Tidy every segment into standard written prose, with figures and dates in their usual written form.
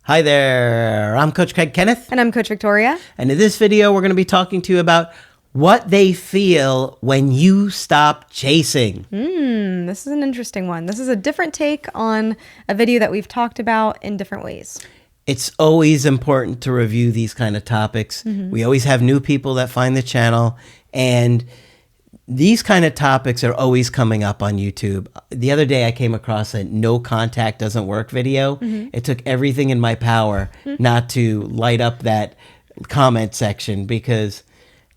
Hi there, I'm Coach Kenneth. And I'm Coach Victoria. And in this video, we're going to be talking to you about what they feel when you stop chasing. This is an interesting one. This is a different take on a video that we've talked about in different ways. It's always important to review these kind of topics. We always have new people that find the channel, and these kind of topics are always coming up on YouTube. The other day I came across a no contact doesn't work video. It took everything in my power not to light up that comment section, because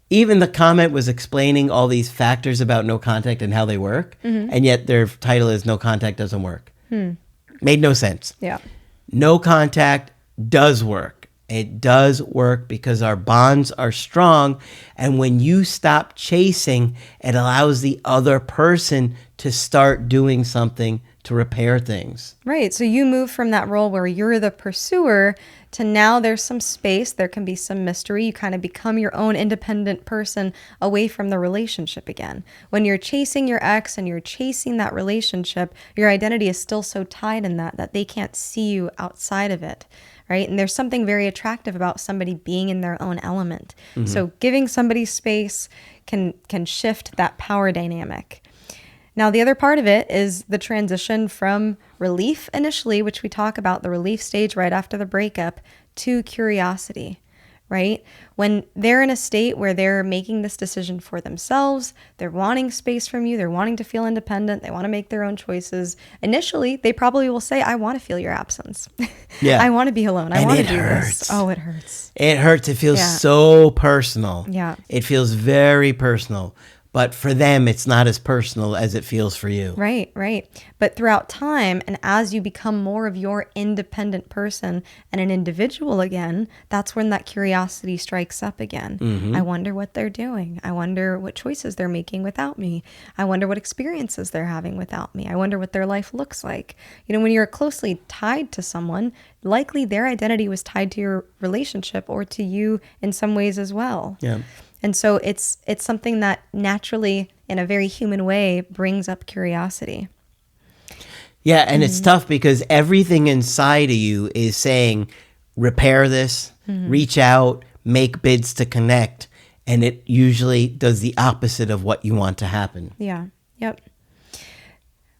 even the comment was explaining all these factors about no contact and how they work, and yet their title is no contact doesn't work. Made no sense. Yeah. No contact does work. It does work because our bonds are strong. And when you stop chasing, it allows the other person to start doing something to repair things. Right. So you move from that role where you're the pursuer to now there's some space. There can be some mystery. You kind of become your own independent person away from the relationship again. When you're chasing your ex and you're chasing that relationship, your identity is still so tied in that they can't see you outside of it. Right? And there's something very attractive about somebody being in their own element. So giving somebody space can shift that power dynamic. Now, the other part of it is the transition from relief initially, which we talk about, the relief stage right after the breakup, to curiosity, right? When they're in a state where they're making this decision for themselves, they're wanting space from you, they're wanting to feel independent, they want to make their own choices. Initially, they probably will say, I want to feel your absence. Yeah. I want to be alone. I And want to it do hurts. this. Oh, it hurts. It hurts. It feels Yeah. so personal. Yeah. It feels very personal. But for them, it's not as personal as it feels for you. Right, right. But throughout time, and as you become more of your independent person and an individual again, that's when that curiosity strikes up again. I wonder what they're doing. I wonder what choices they're making without me. I wonder what experiences they're having without me. I wonder what their life looks like. You know, when you're closely tied to someone, likely their identity was tied to your relationship or to you in some ways as well. Yeah. And so it's something that naturally, in a very human way, brings up curiosity. Yeah, and it's tough because everything inside of you is saying, repair this, reach out, make bids to connect. And it usually does the opposite of what you want to happen. Yeah. Yep.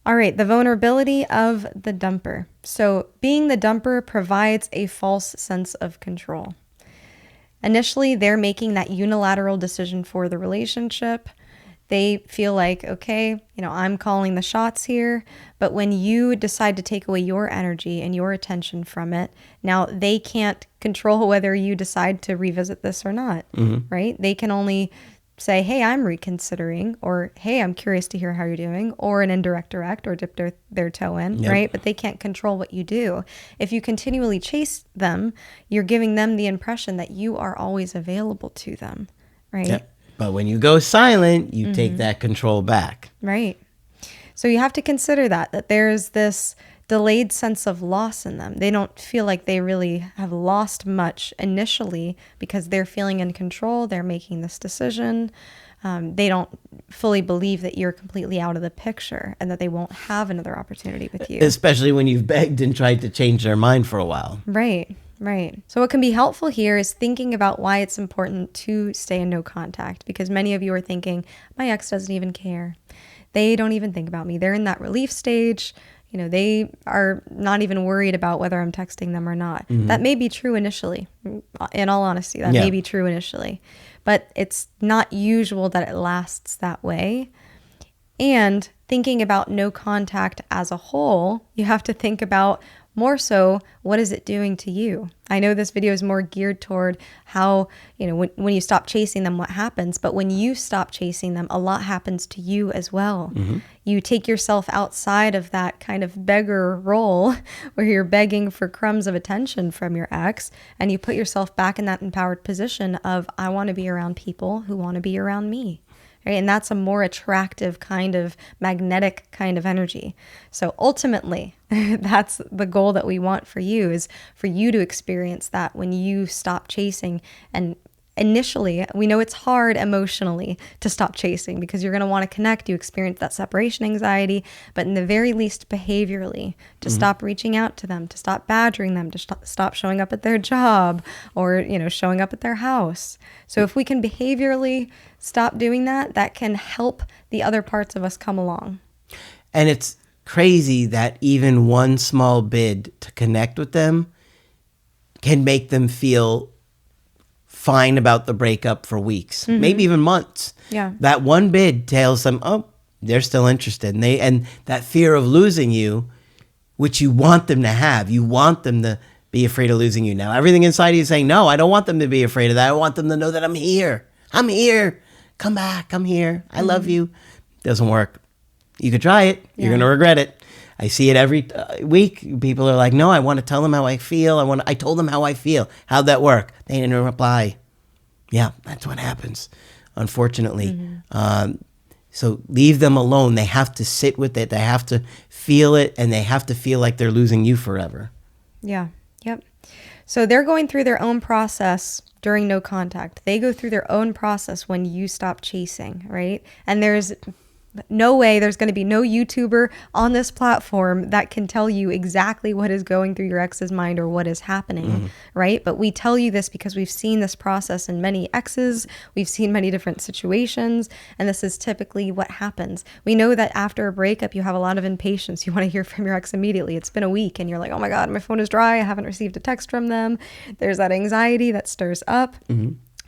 All right. The vulnerability of the dumper. So being the dumper provides a false sense of control. Initially, they're making that unilateral decision for the relationship. They feel like, okay, you know, I'm calling the shots here. But when you decide to take away your energy and your attention from it, now they can't control whether you decide to revisit this or not, right? They can only say, hey, I'm reconsidering, or hey, I'm curious to hear how you're doing, or an indirect direct, or dip their toe in, right? But they can't control what you do. If you continually chase them, you're giving them the impression that you are always available to them, right? Yep. But when you go silent, you take that control back. Right. So you have to consider that there's this delayed sense of loss in them. They don't feel like they really have lost much initially because they're feeling in control. They're making this decision. They don't fully believe that you're completely out of the picture and that they won't have another opportunity with you. Especially when you've begged and tried to change their mind for a while. Right. Right. So what can be helpful here is thinking about why it's important to stay in no contact, because many of you are thinking, my ex doesn't even care. They don't even think about me. They're in that relief stage. You know, they are not even worried about whether I'm texting them or not. That may be true initially. In all honesty, that may be true initially. But it's not usual that it lasts that way. And thinking about no contact as a whole, you have to think about more so, what is it doing to you? I know this video is more geared toward how, you know, when you stop chasing them, what happens. But when you stop chasing them, a lot happens to you as well. You take yourself outside of that kind of beggar role where you're begging for crumbs of attention from your ex, and you put yourself back in that empowered position of, I want to be around people who want to be around me. Right? And that's a more attractive kind of magnetic kind of energy. So ultimately, that's the goal that we want for you, is for you to experience that when you stop chasing and initially, we know it's hard emotionally to stop chasing because you're going to want to connect. You experience that separation anxiety, but in the very least, behaviorally, to stop reaching out to them, to stop badgering them, to stop showing up at their job or, showing up at their house. So if we can behaviorally stop doing that, that can help the other parts of us come along. And it's crazy that even one small bid to connect with them can make them feel fine about the breakup for weeks, maybe even months. Yeah. That one bid tells them, oh, they're still interested. And that fear of losing you, which you want them to have, you want them to be afraid of losing you. Now, everything inside you is saying, no, I don't want them to be afraid of that. I want them to know that I'm here. I'm here. Come back. I'm here. I love you. Doesn't work. You could try it. You're going to regret it. I see it every week. People are like, no, I want to tell them how I feel. I told them how I feel. How'd that work? They didn't reply. Yeah, that's what happens, unfortunately. So leave them alone. They have to sit with it. They have to feel it, and they have to feel like they're losing you forever. Yeah. Yep. So they're going through their own process during no contact. They go through their own process when you stop chasing, right? And there's no way, there's going to be no YouTuber on this platform that can tell you exactly what is going through your ex's mind or what is happening, right? But we tell you this because we've seen this process in many exes. We've seen many different situations, and this is typically what happens. We know that after a breakup, you have a lot of impatience. You want to hear from your ex immediately. It's been a week, and you're like, oh my God, my phone is dry. I haven't received a text from them. There's that anxiety that stirs up.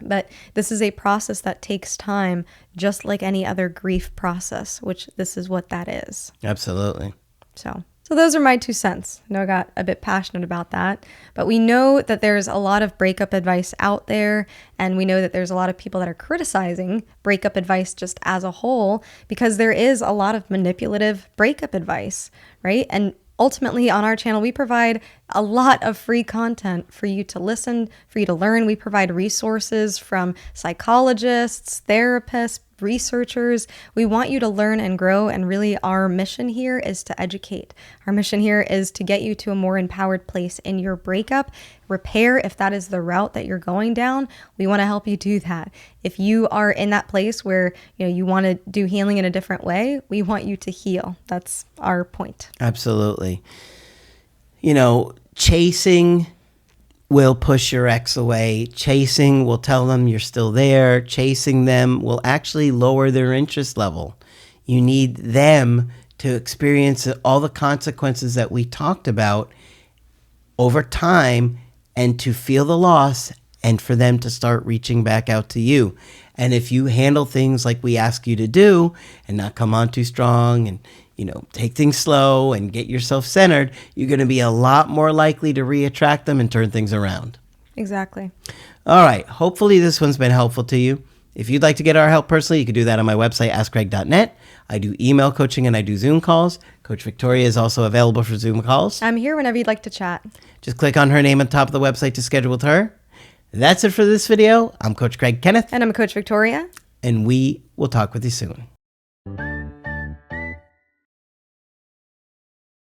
But this is a process that takes time, just like any other grief process, which this is what that is. Absolutely. So those are my 2 cents. I know I got a bit passionate about that, but we know that there's a lot of breakup advice out there, and we know that there's a lot of people that are criticizing breakup advice just as a whole because there is a lot of manipulative breakup advice, right? And ultimately, on our channel, we provide a lot of free content for you to listen, for you to learn. We provide resources from psychologists, therapists, researchers. We want you to learn and grow, and really our mission here is to educate. Our mission here is to get you to a more empowered place in your breakup, repair if that is the route that you're going down. We want to help you do that. If you are in that place where you want to do healing in a different way, we want you to heal. That's our point. Absolutely. Chasing will push your ex away. Chasing will tell them you're still there. Chasing them will actually lower their interest level. You need them to experience all the consequences that we talked about over time and to feel the loss and for them to start reaching back out to you. And if you handle things like we ask you to do and not come on too strong and take things slow and get yourself centered, you're going to be a lot more likely to reattract them and turn things around. Exactly. All right. Hopefully this one's been helpful to you. If you'd like to get our help personally, you can do that on my website, askcraig.net. I do email coaching and I do Zoom calls. Coach Victoria is also available for Zoom calls. I'm here whenever you'd like to chat. Just click on her name on top of the website to schedule with her. That's it for this video. I'm Coach Craig Kenneth. And I'm Coach Victoria. And we will talk with you soon.